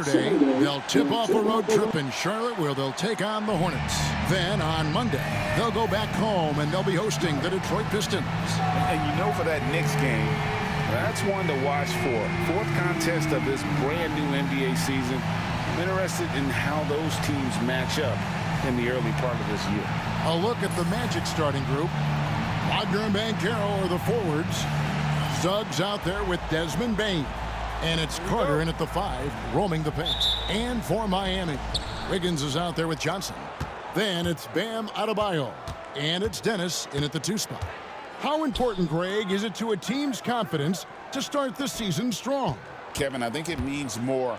Saturday, they'll tip off a road trip in Charlotte where they'll take on the Hornets. Then on Monday, they'll go back home and they'll be hosting the Detroit Pistons. And you know, for that Knicks game, that's one to watch for. Fourth contest of this brand new NBA season. I'm interested in how those teams match up in the early part of this year. A look at the Magic starting group. Wagner and Banchero are the forwards. Suggs out there with Desmond Bane. And it's Carter in at the 5, roaming the paint. And for Miami, Wiggins is out there with Johnson. Then it's Bam Adebayo. And it's Dennis in at the 2 spot. How important, Greg, is it to a team's confidence to start the season strong? Kevin, I think it means more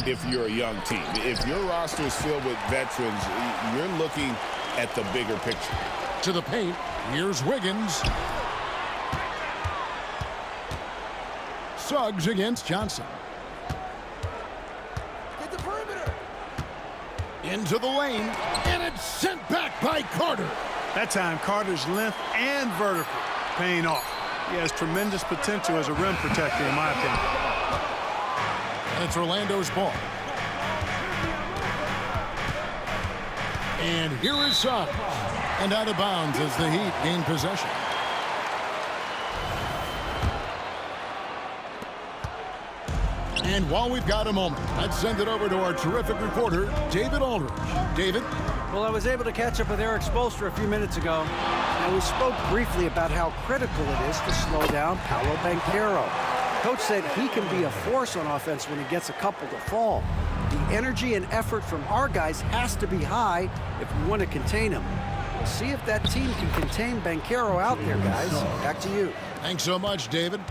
if you're a young team. If your roster is filled with veterans, you're looking at the bigger picture. To the paint, here's Wiggins. Suggs against Johnson. Get the perimeter. Into the lane, and it's sent back by Carter. That time, Carter's length and vertical paying off. He has tremendous potential as a rim protector, in my opinion. And it's Orlando's ball. And here is Suggs. And out of bounds as the Heat gain possession. And while we've got a moment, let's send it over to our terrific reporter, David Aldridge. David? Well, I was able to catch up with Eric Spoelstra a few minutes ago. And we spoke briefly about how critical it is to slow down Paolo Banchero. Coach said he can be a force on offense when he gets a couple to fall. The energy and effort from our guys has to be high if we want to contain him. We'll see if that team can contain Banchero out there, guys. Back to you. Thanks so much, David.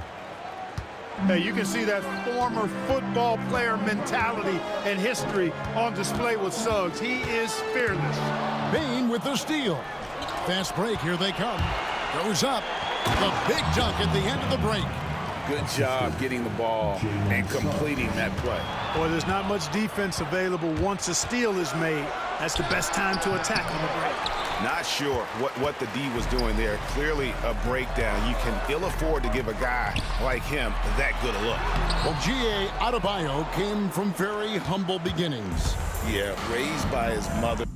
Hey, you can see that former football player mentality and history on display with Suggs. He is fearless. Bane with the steal. Fast break, here they come. Goes up. The big dunk at the end of the break. Good job getting the ball and completing that play. Boy, there's not much defense available once a steal is made. That's the best time to attack on the break. Not sure what the D was doing there. Clearly a breakdown. You can ill afford to give a guy like him that good a look. Well, G.A. Adebayo came from very humble beginnings. Yeah, raised by his mother.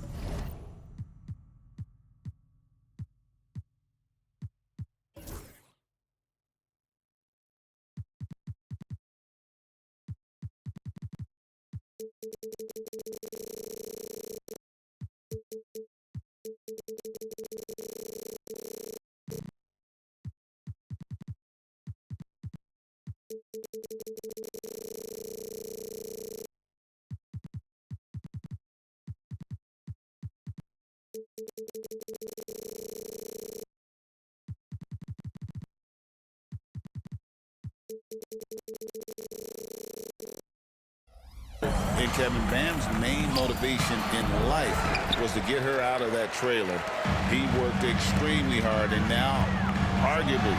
And Kevin, Bam's main motivation in life was to get her out of that trailer. He worked extremely hard, and now arguably a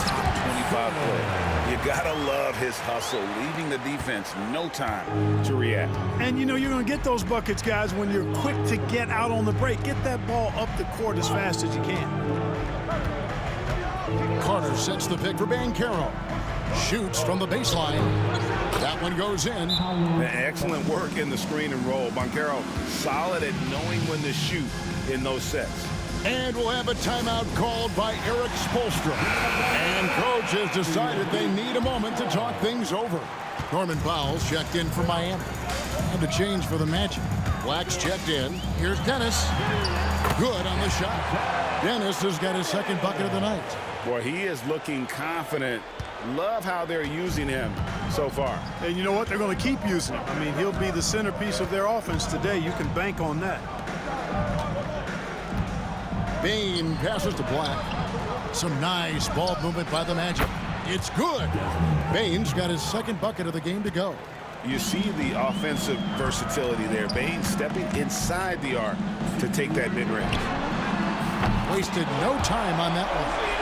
top 25 player. You gotta love his hustle, leaving the defense no time to react. And you know you're going to get those buckets, guys, when you're quick to get out on the break. Get that ball up the court as fast as you can. Carter sets the pick for Banchero. Shoots from the baseline. That one goes in. Excellent work in the screen and roll. Banchero solid at knowing when to shoot in those sets. And we'll have a timeout called by Eric Spoelstra. And coach has decided they need a moment to talk things over. Norman Powell's checked in for Miami. And the change for the Magic. Black's checked in. Here's Dennis. Good on the shot. Dennis has got his second bucket of the night. Boy, he is looking confident. Love how they're using him so far. And you know what? They're going to keep using him. I mean, he'll be the centerpiece of their offense today. You can bank on that. Bane passes to Black. Some nice ball movement by the Magic. It's good. Bane's got his second bucket of the game to go. You see the offensive versatility there. Bane stepping inside the arc to take that mid-range. Wasted no time on that one.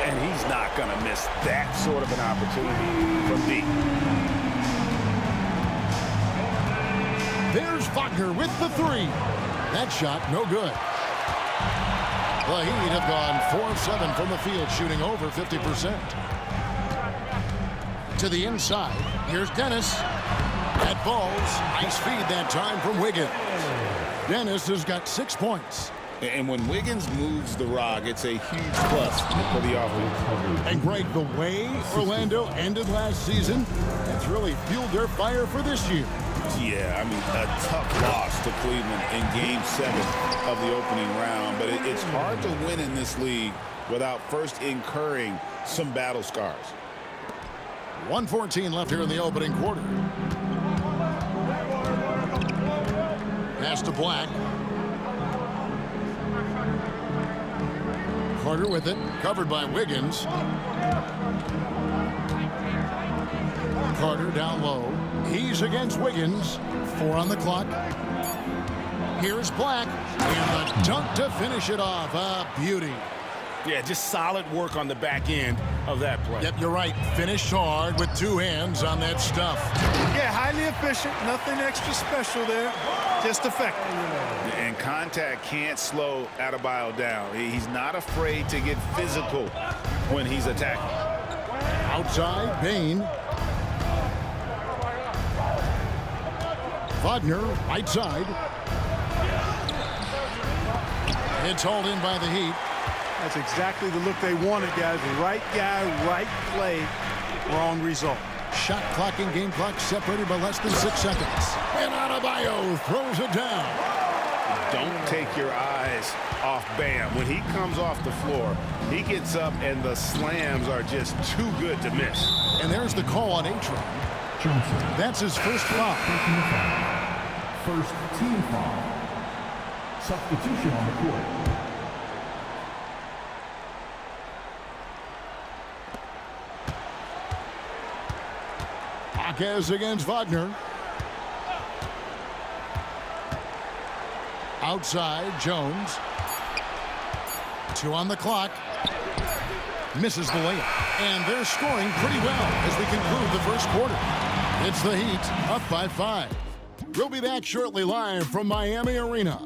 And he's not going to miss that sort of an opportunity from deep. There's Wagner with the 3. That shot, no good. The Heat have gone 4-7 from the field, shooting over 50%. To the inside, here's Dennis. That falls. Nice feed that time from Wiggins. Dennis has got 6 points. And when Wiggins moves the rock, it's a huge plus for the offense. And Greg, the way Orlando ended last season, it's really fueled their fire for this year. Yeah, I mean, a tough loss to Cleveland in Game 7 of the opening round. But it's hard to win in this league without first incurring some battle scars. 1:14 left here in the opening quarter. Pass to Black. Carter with it, covered by Wiggins. Carter down low. He's against Wiggins. 4 on the clock. Here's Black. And the dunk to finish it off. A beauty. Yeah, just solid work on the back end of that play. Yep, you're right. Finished hard with 2 hands on that stuff. Yeah, highly efficient. Nothing extra special there. Just effective. And contact can't slow Adebayo down. He's not afraid to get physical when he's attacking. Outside, Bain. Wagner, right side. It's hauled in by the Heat. That's exactly the look they wanted, guys. Right guy, right play, wrong result. Shot clock and game clock separated by less than 6 seconds. And Adebayo throws it down. Don't take your eyes off Bam. When he comes off the floor, he gets up and the slams are just too good to miss. And there's the call on Atron. That's his first foul. First team foul. Substitution on the court. Marquez against Wagner. Outside, Jones. 2 on the clock. Misses the layup. And they're scoring pretty well as we conclude the first quarter. It's the Heat up by 5. We'll be back shortly live from Miami Arena.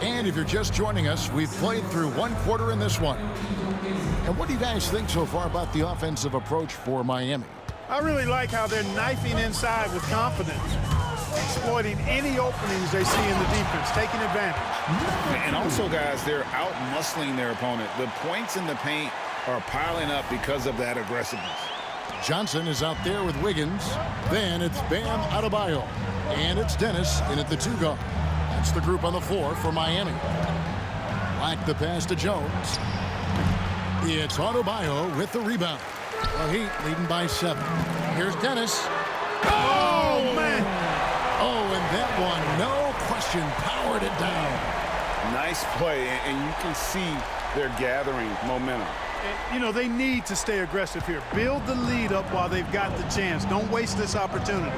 And if you're just joining us, we've played through 1 quarter in this one. And what do you guys think so far about the offensive approach for Miami? I really like how they're knifing inside with confidence, exploiting any openings they see in the defense, taking advantage. And also, guys, they're out-muscling their opponent. The points in the paint are piling up because of that aggressiveness. Johnson is out there with Wiggins. Then it's Bam Adebayo. And it's Dennis in at the 2 guard. That's the group on the floor for Miami. Black the pass to Jones. It's Adebayo with the rebound. The Heat leading by 7. Here's Dennis. Oh, man. Oh, and that one, no question, powered it down. Nice play, and you can see they're gathering momentum. You know, they need to stay aggressive here. Build the lead up while they've got the chance. Don't waste this opportunity.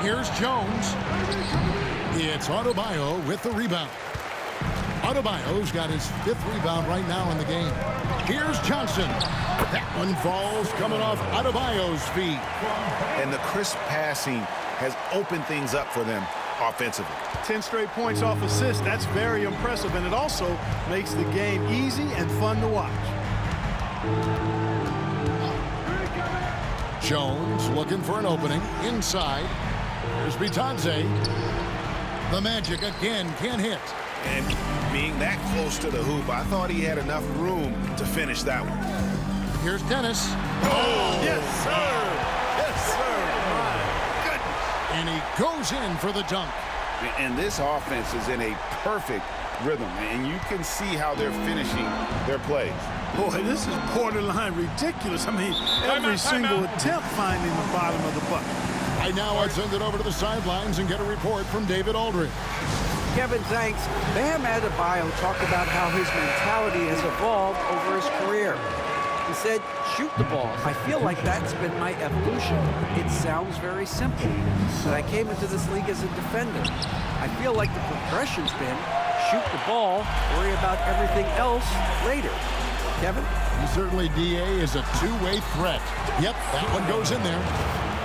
Here's Jones. It's Adebayo with the rebound. Adebayo's got his 5th rebound right now in the game. Here's Johnson. That one falls coming off Adebayo's feet. And the crisp passing has opened things up for them offensively. 10 straight points off assists. That's very impressive, and it also makes the game easy and fun to watch. Jones looking for an opening inside. Here's Bitadze. The Magic again can't hit. And being that close to the hoop, I thought he had enough room to finish that one. Here's Dennis. Oh! Yes, sir. Yes, sir. My goodness. And he goes in for the dunk. And this offense is in a perfect rhythm, and you can see how they're finishing their plays. Boy, this is borderline ridiculous. I mean, every single attempt finding the bottom of the bucket. I now I'll send it over to the sidelines and get a report from David Aldridge. Kevin, thanks. Bam Adebayo talked about how his mentality has evolved over his career. He said, shoot the ball. I feel like that's been my evolution. It sounds very simple, but I came into this league as a defender. I feel like the progression's been shoot the ball, worry about everything else later. Kevin? And certainly DA is a 2-way threat. Yep, that one goes in there.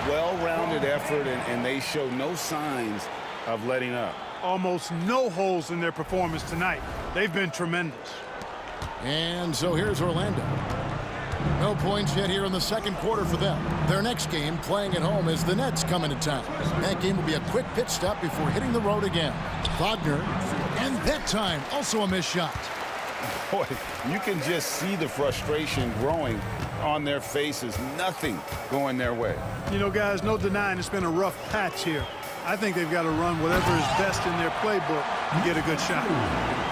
Well-rounded effort, and they show no signs of letting up. Almost no holes in their performance tonight. They've been tremendous. And so here's Orlando. No points yet here in the second quarter for them. Their next game, playing at home, is the Nets coming to town. That game will be a quick pit stop before hitting the road again. Wagner, and that time, also a missed shot. Boy, you can just see the frustration growing on their faces. Nothing going their way. You know, guys, no denying it's been a rough patch here. I think they've got to run whatever is best in their playbook to get a good shot.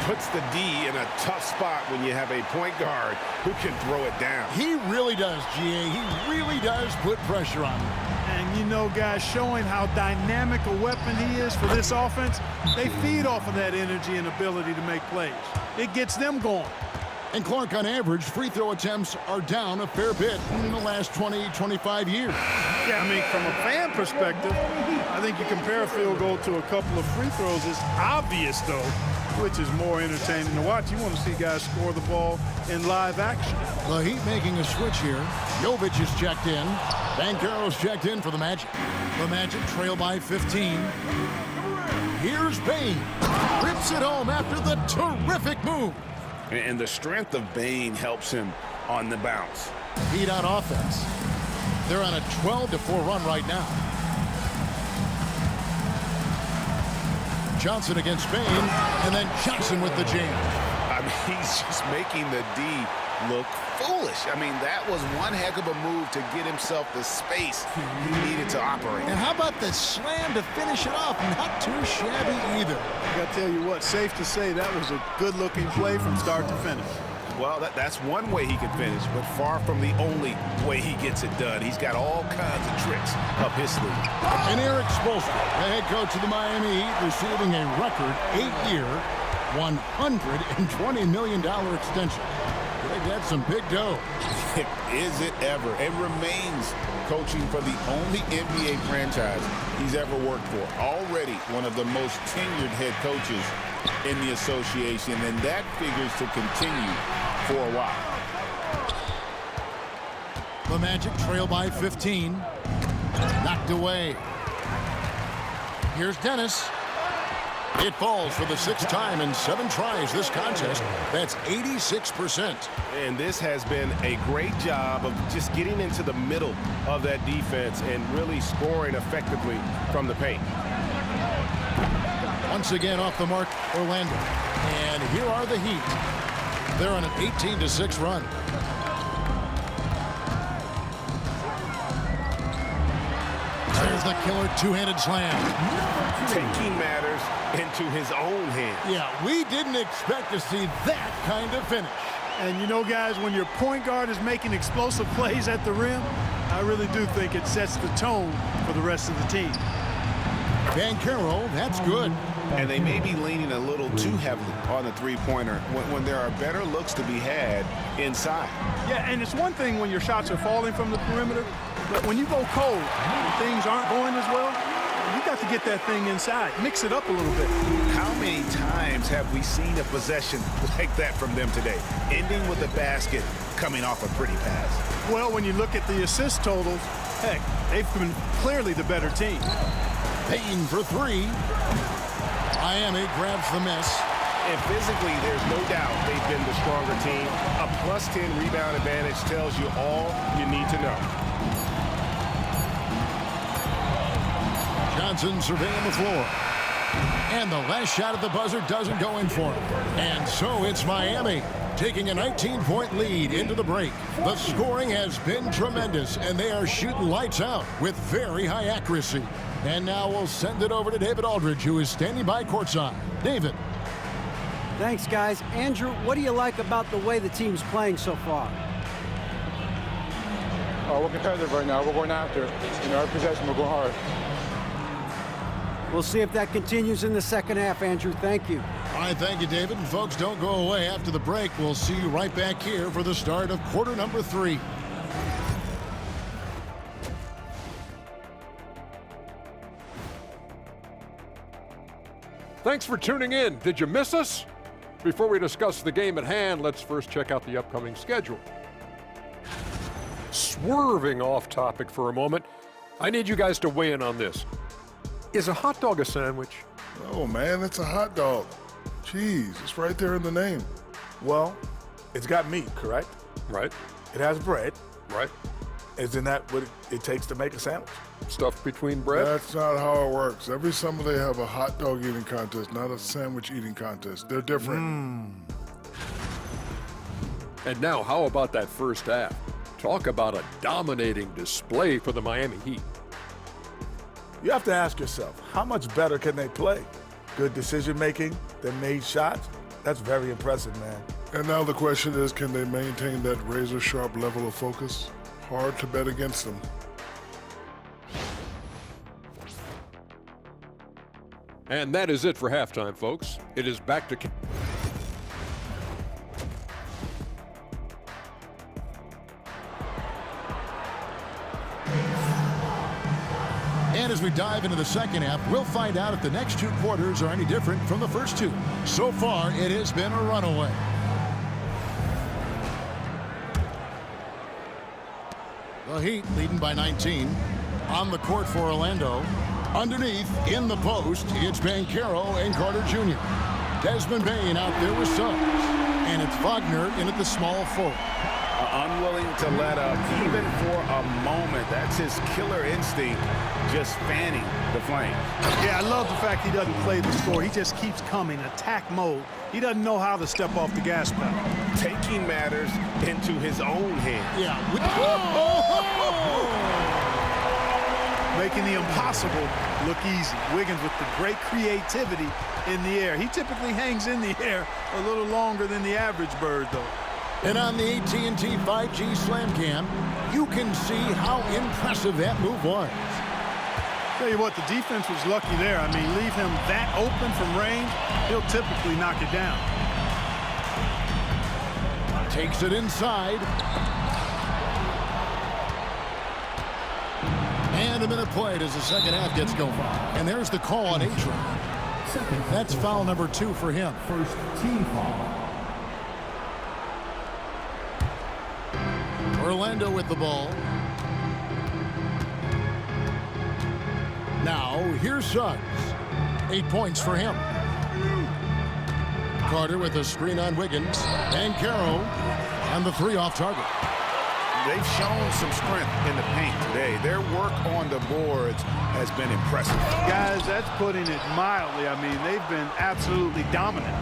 Puts the D in a tough spot when you have a point guard who can throw it down. He really does, GA. He really does put pressure on him. And, you know, guys, showing how dynamic a weapon he is for this offense, they feed off of that energy and ability to make plays. It gets them going. And Clark, on average, free throw attempts are down a fair bit in the last 20, 25 years. Yeah, I mean, from a fan perspective, I think you compare a field goal to a couple of free throws. It's obvious, though, which is more entertaining to watch. You want to see guys score the ball in live action. The Heat making a switch here. Jovic is checked in. Banchero's checked in for the Magic. The Magic trail by 15. Here's Bane. Rips it home after the terrific move. And the strength of Bane helps him on the bounce. Heat on offense. They're on a 12-4 run right now. Johnson against Bane, and then Johnson with the jam. I mean, he's just making the D look foolish. I mean, that was one heck of a move to get himself the space he needed to operate. And how about the slam to finish it off? Not too shabby either. I got to tell you what, safe to say that was a good-looking play from start to finish. Well, that's one way he can finish, but far from the only way he gets it done. He's got all kinds of tricks up his sleeve. And Eric Spoelstra, the head coach of the Miami Heat, receiving a record 8-year, $120 million extension. That's some big dough. Is it ever? And remains coaching for the only NBA franchise he's ever worked for. Already one of the most tenured head coaches in the association, and that figures to continue for a while. The Magic trail by 15. Knocked away. Here's Dennis. It falls for the 6th time in 7 tries this contest. That's 86%. And this has been a great job of just getting into the middle of that defense and really scoring effectively from the paint. Once again off the mark, Orlando. And here are the Heat. They're on an 18-6 run. There's the killer two-handed slam. Taking matters into his own hands. Yeah, we didn't expect to see that kind of finish. And you know, guys, when your point guard is making explosive plays at the rim, I really do think it sets the tone for the rest of the team. Banchero, that's good. And they may be leaning a little too heavily on the three-pointer when there are better looks to be had inside. Yeah, and it's one thing when your shots are falling from the perimeter, but when you go cold and things aren't going as well, you got to get that thing inside. Mix it up a little bit. How many times have we seen a possession like that from them today, ending with a basket coming off a pretty pass? Well, when you look at the assist totals, heck, they've been clearly the better team. Payton for 3. Miami grabs the miss. And physically, there's no doubt they've been the stronger team. A +10 rebound advantage tells you all you need to know. Johnson surveying the floor. And the last shot at the buzzer doesn't go in for him. And so it's Miami taking a 19-point lead into the break. The scoring has been tremendous, and they are shooting lights out with very high accuracy. And now we'll send it over to David Aldridge, who is standing by courtside. David. Thanks, guys. Andrew, what do you like about the way the team's playing so far? We're competitive right now. We're going after it. Every possession, we're going hard. We'll see if that continues in the second half, Andrew. Thank you. All right, thank you, David. And folks, don't go away. After the break, we'll see you right back here for the start of quarter number 3. Thanks for tuning in. Did you miss us? Before we discuss the game at hand, let's first check out the upcoming schedule. Swerving off topic for a moment, I need you guys to weigh in on this. Is a hot dog a sandwich? Oh, man, it's a hot dog. Cheese. It's right there in the name. Well, it's got meat, correct? Right. It has bread. Right. Isn't that what it takes to make a sandwich? Stuff between bread? That's not how it works. Every summer they have a hot dog eating contest, not a sandwich eating contest. They're different. And now, how about that first half? Talk about a dominating display for the Miami Heat. You have to ask yourself, how much better can they play? Good decision-making, they made shots. That's very impressive, man. And now the question is, can they maintain that razor-sharp level of focus? Hard to bet against them. And that is it for halftime, folks. It is back to... And as we dive into the second half, we'll find out if the next two quarters are any different from the first two. So far, it has been a runaway. The Heat leading by 19. On the court for Orlando. Underneath, in the post, it's Banchero and Carter Jr. Desmond Bane out there with Suggs. And it's Wagner in at the small forward. Unwilling to let up even for a moment. That's his killer instinct, just fanning the flame. Yeah, I love the fact he doesn't play the score. He just keeps coming, attack mode. He doesn't know how to step off the gas pedal. Taking matters into his own hands. Yeah. Making the impossible look easy. Wiggins with the great creativity in the air. He typically hangs in the air a little longer than the average bird, though. And on the AT&T 5G Slam Cam, you can see how impressive that move was. Tell you what, the defense was lucky there. I mean, leave him that open from range, he'll typically knock it down. Takes it inside. And a minute played as the second half gets going. And there's the call on A-Train. That's foul number 2 for him. First team foul. Orlando with the ball. Now, here's Suggs. 8 points for him. Carter with a screen on Wiggins. Banchero and the 3 off target. They've shown some strength in the paint today. Their work on the boards has been impressive. Guys, that's putting it mildly. I mean, they've been absolutely dominant.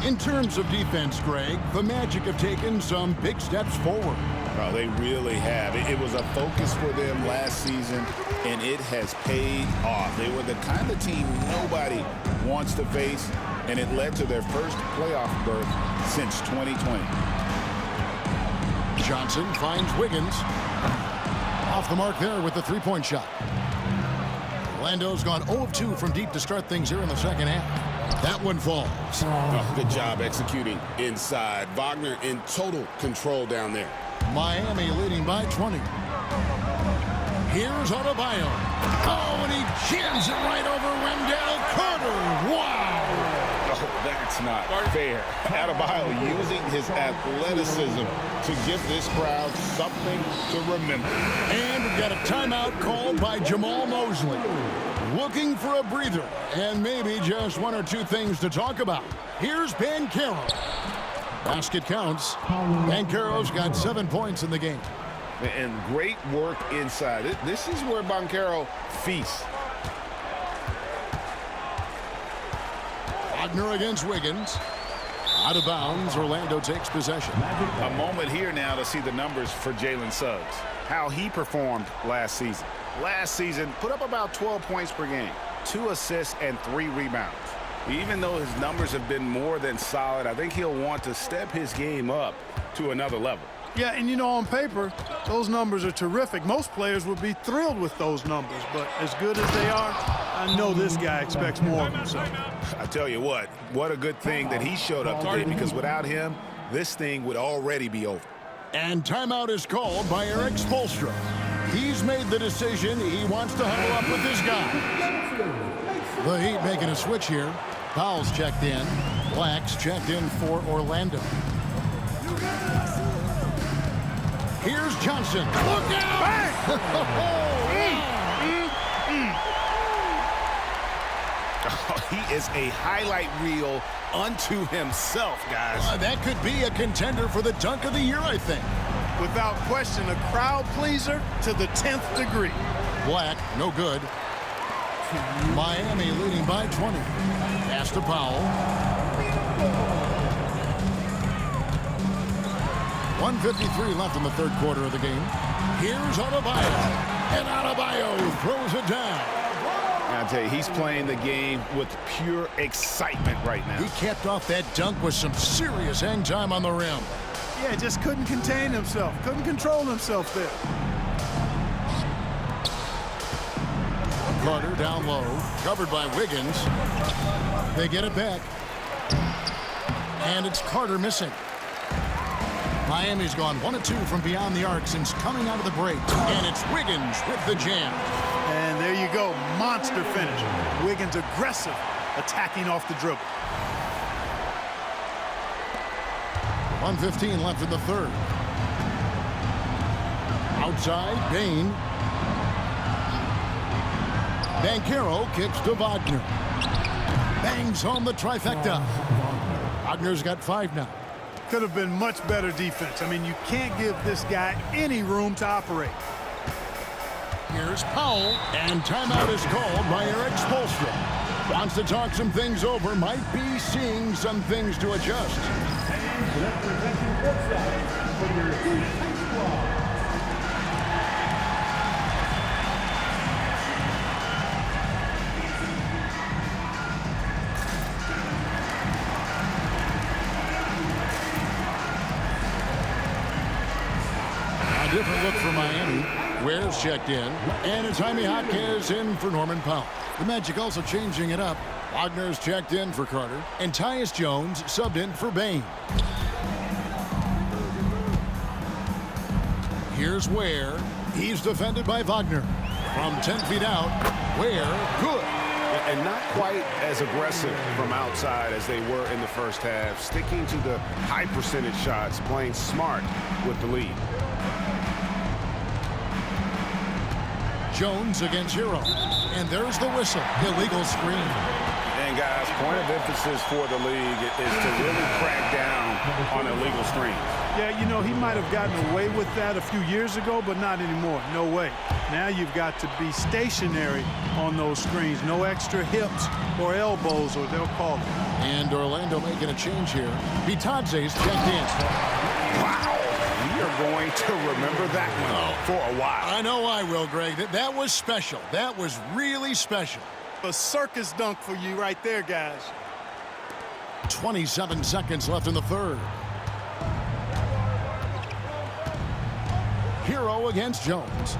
In terms of defense, Greg, the Magic have taken some big steps forward. Oh, they really have. It was a focus for them last season, and it has paid off. They were the kind of team nobody wants to face, and it led to their first playoff berth since 2020. Johnson finds Wiggins. Off the mark there with the three-point shot. Orlando's gone 0 of 2 from deep to start things here in the second half. That one falls. Oh, good job executing inside. Wagner in total control down there. Miami leading by 20. Here's Adebayo. Oh, and he jams it right over Wendell Carter. Wow. Oh, that's not fair. Adebayo using his athleticism to give this crowd something to remember. And we've got a timeout called by Jamal Mosley. Looking for a breather and maybe just 1 or 2 things to talk about. Here's Banchero. Basket counts. Banchero's got 7 points in the game. And great work inside. This is where Banchero feasts. Wagner against Wiggins. Out of bounds, Orlando takes possession. A moment here now to see the numbers for Jalen Suggs. How he performed last season. Last season, put up about 12 points per game, 2 assists and 3 rebounds. Even though his numbers have been more than solid, I think he'll want to step his game up to another level. Yeah, and you know, on paper, those numbers are terrific. Most players would be thrilled with those numbers, but as good as they are, I know this guy expects more of himself. I tell you what a good thing that he showed up today, because without him, this thing would already be over. And timeout is called by Eric Spoelstra. He's made the decision he wants to huddle up with this guy. The Heat making a switch here. Powell's checked in. Black's checked in for Orlando. Here's Johnson. Look out! He is a highlight reel unto himself, guys. That could be a contender for the dunk of the year, I think. Without question, a crowd pleaser to the 10th degree. Black, no good. Miami leading by 20. Pass to Powell. 1:53 left in the third quarter of the game. Here's Adebayo. And Adebayo throws it down. I'll tell you, he's playing the game with pure excitement right now. He capped off that dunk with some serious hang time on the rim. Yeah, just couldn't contain himself. Couldn't control himself there. Carter down low, covered by Wiggins. They get it back. And it's Carter missing. Miami's gone 1 of 2 from beyond the arc since coming out of the break. And it's Wiggins with the jam. And there you go, monster finish. Wiggins aggressive, attacking off the dribble. 1:15 left in the third. Outside, Bane. Banchero kicks to Wagner. Bangs home the trifecta. Wagner's got 5 now. Could have been much better defense. I mean, you can't give this guy any room to operate. Here's Powell, and timeout is called by Eric Spoelstra. Wants to talk some things over, might be seeing some things to adjust. A different look for Miami. Ware's checked in, and it's Jaime Jaquez in for Norman Powell. The Magic also changing it up. Wagner's checked in for Carter, and Tyus Jones subbed in for Bane. Here's Ware. He's defended by Wagner. From 10 feet out, Ware, good. And not quite as aggressive from outside as they were in the first half. Sticking to the high percentage shots, playing smart with the lead. Jones against Hero. And there's the whistle. Illegal screen. And guys, point of emphasis for the league is to really crack down on illegal screens. Yeah, you know, he might have gotten away with that a few years ago, but not anymore. No way. Now you've got to be stationary on those screens. No extra hips or elbows, or they'll call it. And Orlando making a change here. Bitadze's checked in. Wow. We are going to remember that one for a while. I know I will, Greg. That was special. That was really special. A circus dunk for you right there, guys. 27 seconds left in the third. Hero against Jones.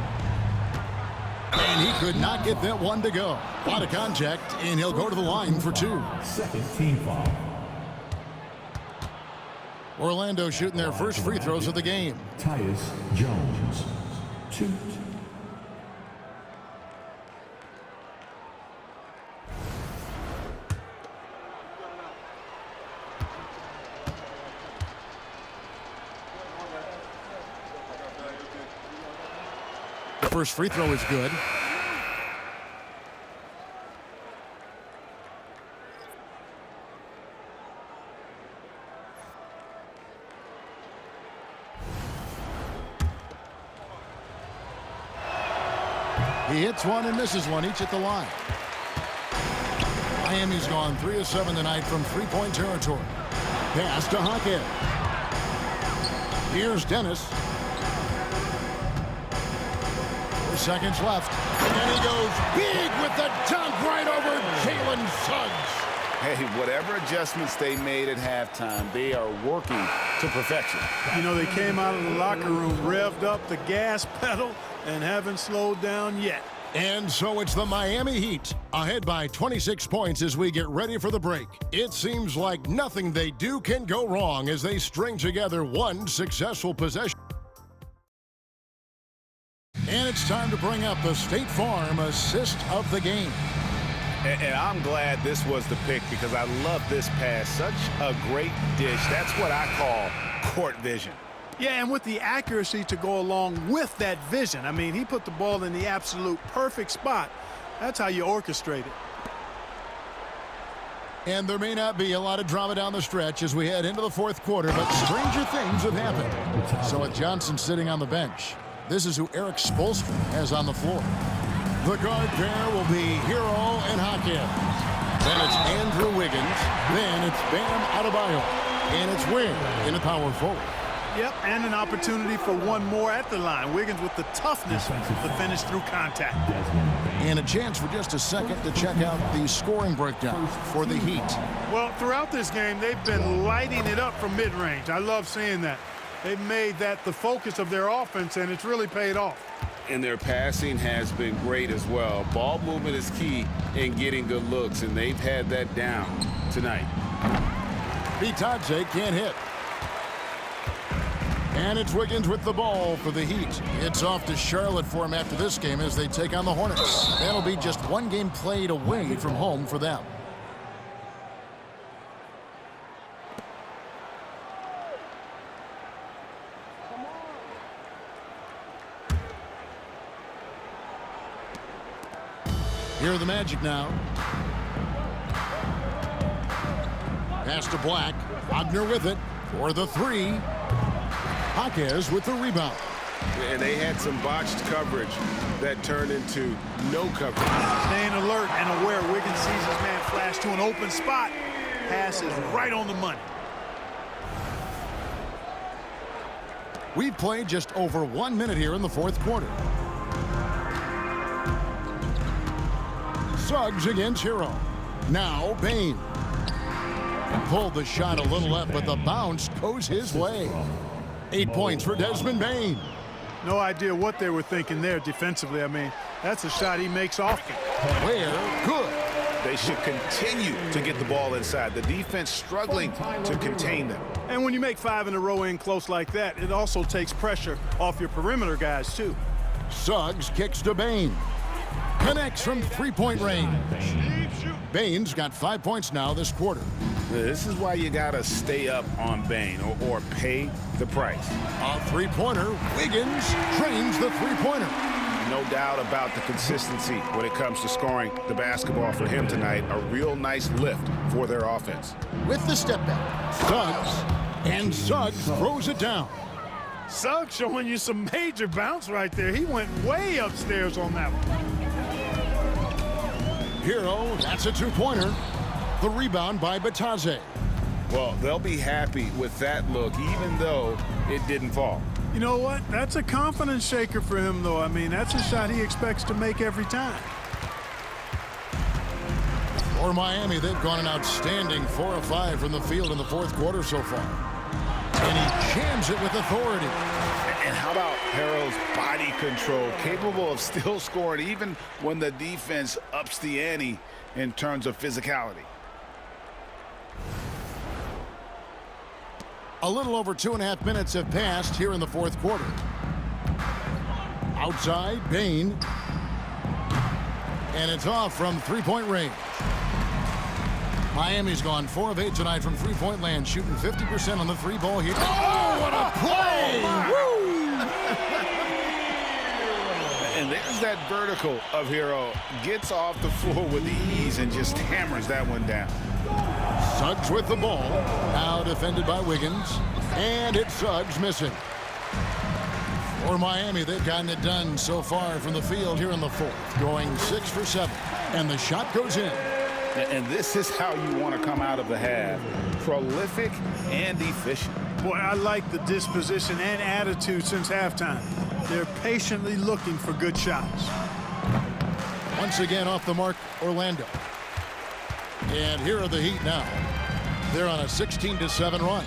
And he could not get that one to go. A lot of contact, and he'll go to the line for 2. Second team foul. Orlando shooting their first free throws of the game. Tyus Jones. 2. The first free throw is good. He hits one and misses one, each at the line. Miami's gone 3 of 7 tonight from three-point territory. Pass to Jaquez. Here's Dennis. 4 seconds left. And he goes big with the dunk right over Jalen Suggs. Hey, whatever adjustments they made at halftime, they are working to perfection. You know, they came out of the locker room, revved up the gas pedal, and haven't slowed down yet. And so it's the Miami Heat, ahead by 26 points as we get ready for the break. It seems like nothing they do can go wrong as they string together one successful possession. And it's time to bring up the State Farm assist of the game. And I'm glad this was the pick because I love this pass. Such a great dish. That's what I call court vision. Yeah, and with the accuracy to go along with that vision. I mean, he put the ball in the absolute perfect spot. That's how you orchestrate it. And there may not be a lot of drama down the stretch as we head into the fourth quarter, but stranger things have happened. So with Johnson sitting on the bench, this is who Eric Spoelstra has on the floor. The guard pair will be Hero and Hawkins. Then it's Andrew Wiggins. Then it's Bam Adebayo. And it's Wing in the power forward. Yep, and an opportunity for one more at the line. Wiggins with the toughness to finish through contact. And a chance for just a second to check out the scoring breakdown for the Heat. Well, throughout this game, they've been lighting it up from mid-range. I love seeing that. They've made that the focus of their offense, and it's really paid off. And their passing has been great as well. Ball movement is key in getting good looks, and they've had that down tonight. Bitadze can't hit. And it's Wiggins with the ball for the Heat. It's off to Charlotte for him after this game as they take on the Hornets. That'll be just one game played away from home for them. Here are the Magic now. Pass to Black. Wagner with it for the three. Jaquez with the rebound. And they had some botched coverage that turned into no coverage. Staying alert and aware. Wiggins sees his man flash to an open spot. Pass is right on the money. We've played just over 1 minute here in the fourth quarter. Suggs against Hero. Now Bane. Pulled the shot a little left, but the bounce goes his way. 8 points for Desmond Bane. No idea what they were thinking there defensively. I mean, that's a shot he makes often. Where? Good. They should continue to get the ball inside. The defense struggling to contain them. And when you make 5 in a row in close like that, it also takes pressure off your perimeter guys, too. Suggs kicks to Bane. Connects from three-point range. Bane's got 5 points now this quarter. This is why you got to stay up on Bane or pay the price. A three-pointer. Wiggins drains the three-pointer. No doubt about the consistency when it comes to scoring the basketball for him tonight. A real nice lift for their offense. With the step back, Suggs, and Suggs throws it down. Suggs showing you some major bounce right there. He went way upstairs on that one. Hero, that's a two-pointer. The rebound by Bitadze. Well, they'll be happy with that look, even though it didn't fall. You know what? That's a confidence shaker for him, though. I mean, that's a shot he expects to make every time. For Miami, they've gone an outstanding 4 of 5 from the field in the fourth quarter so far. And he jams it with authority. And how about Harrell's body control, capable of still scoring even when the defense ups the ante in terms of physicality. A little over 2.5 minutes have passed here in the fourth quarter. Outside, Bane. And it's off from three-point range. Miami's gone 4 of 8 tonight from three-point land, shooting 50% on the three ball here. Oh, what a play! Woo! And there's that vertical of Hero. Gets off the floor with ease and just hammers that one down. Suggs with the ball. Now defended by Wiggins. And it's Suggs missing. For Miami, they've gotten it done so far from the field here in the fourth, going 6 for 7. And the shot goes in. And this is how you want to come out of the half. Prolific and efficient. Boy, I like the disposition and attitude since halftime. They're patiently looking for good shots. Once again off the mark, Orlando. And here are the Heat now. They're on a 16-7 run.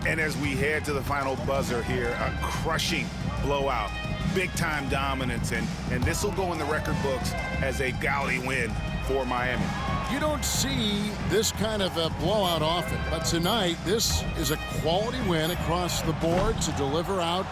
And as we head to the final buzzer here, a crushing blowout. Big-time dominance. And this will go in the record books as a gaudy win for Miami. You don't see this kind of a blowout often, but tonight this is a quality win across the board to deliver out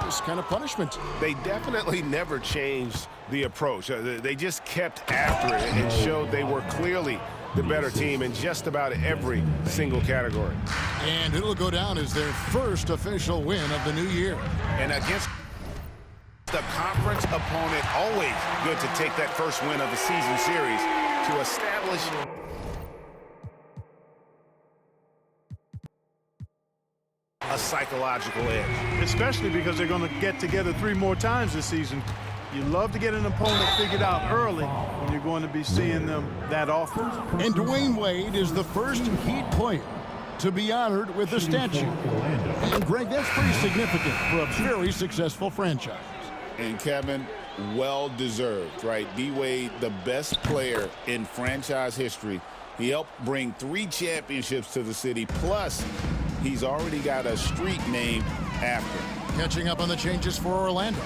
this kind of punishment. They definitely never changed the approach. They just kept after it and showed they were clearly the better team in just about every single category. And it'll go down as their first official win of the new year. And against the conference opponent, always good to take that first win of the season series to establish psychological edge. Especially because they're going to get together 3 more times this season. You love to get an opponent figured out early when you're going to be seeing them that often. And Dwayne Wade is the first Heat player to be honored with a statue. And Greg, that's pretty significant for a very successful franchise. And Kevin, well deserved, right? D-Wade, the best player in franchise history. He helped bring 3 championships to the city, plus he's already got a street named after him. Catching up on the changes for Orlando.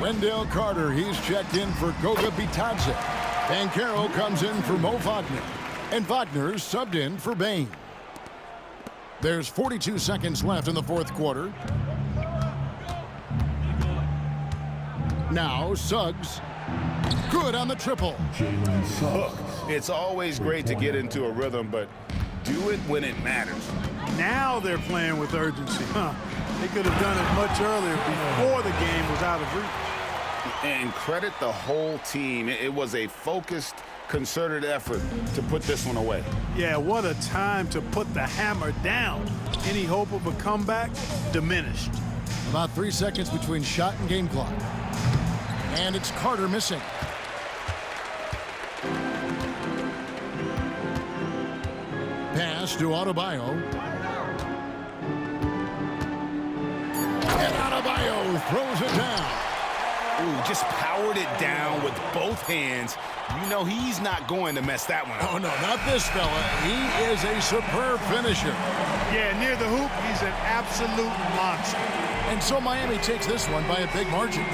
Wendell Carter, he's checked in for Goga Bitadze. Banchero comes in for Mo Wagner. And Wagner's subbed in for Bane. There's 42 seconds left in the fourth quarter. Now Suggs. Good on the triple. Look, it's always great to get into a rhythm, but do it when it matters. Now they're playing with urgency. They could have done it much earlier before the game was out of reach. And credit the whole team. It was a focused, concerted effort to put this one away. Yeah, what a time to put the hammer down. Any hope of a comeback? Diminished. About 3 seconds between shot and game clock. And it's Carter missing. Pass to Adebayo. And Adebayo throws it down. Ooh, just powered it down with both hands. You know he's not going to mess that one up. Oh, no, not this fella. He is a superb finisher. Yeah, near the hoop, he's an absolute monster. And so Miami takes this one by a big margin.